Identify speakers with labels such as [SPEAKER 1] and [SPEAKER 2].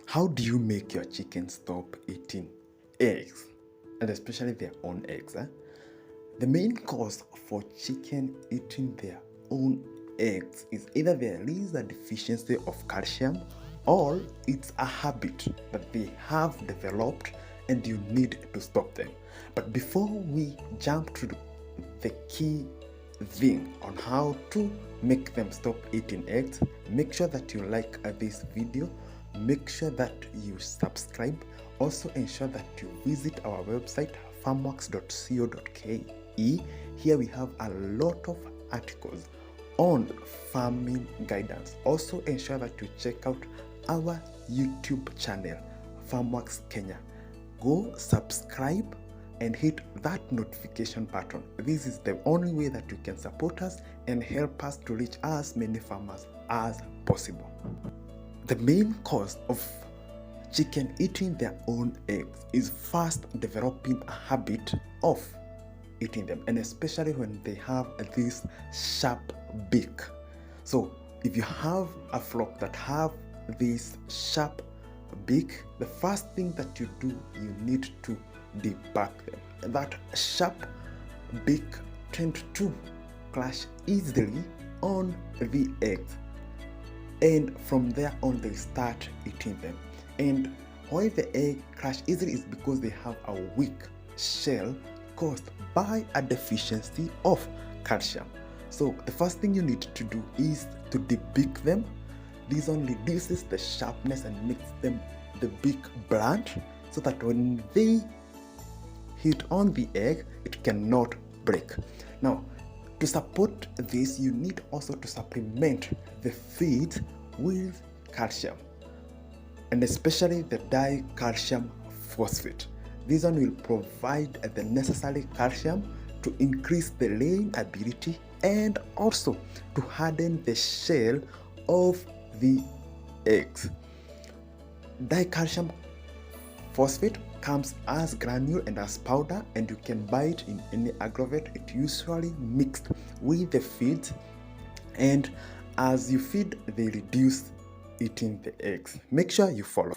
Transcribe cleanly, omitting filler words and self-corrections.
[SPEAKER 1] How do you make your chicken stop eating eggs, and especially their own eggs? The main cause for chicken eating their own eggs is either there is a deficiency of calcium or it's a habit that they have developed and you need to stop them. But before we jump to the key thing on how to make them stop eating eggs, make sure that you like this video, make sure that you subscribe, also ensure that you visit our website farmworks.co.ke. Here we have a lot of articles on farming guidance. Also ensure that you check out our YouTube channel Farmworks Kenya. Go subscribe and hit that notification button. This is the only way that you can support us and help us to reach as many farmers as possible. The main cause of chicken eating their own eggs is first developing a habit of eating them, and especially when they have this sharp beak. So if you have a flock that have this sharp beak, the first thing that you do, you need to debug them. And that sharp beak tend to clash easily on the eggs, and from there on they start eating them. And why the egg crash easily is because they have a weak shell caused by a deficiency of calcium. So the first thing you need to do is to debeak them. This only reduces the sharpness and makes them the beak blunt, so that when they hit on the egg, it cannot break. Now, to support this, you need also to supplement the feed with calcium, and especially the dicalcium phosphate. This one will provide the necessary calcium to increase the laying ability and also to harden the shell of the eggs. Dicalcium phosphate comes as granule and as powder, and you can buy it in any agrovet. It usually mixed with the feed, and as you feed, they reduce eating the eggs. Make sure you follow.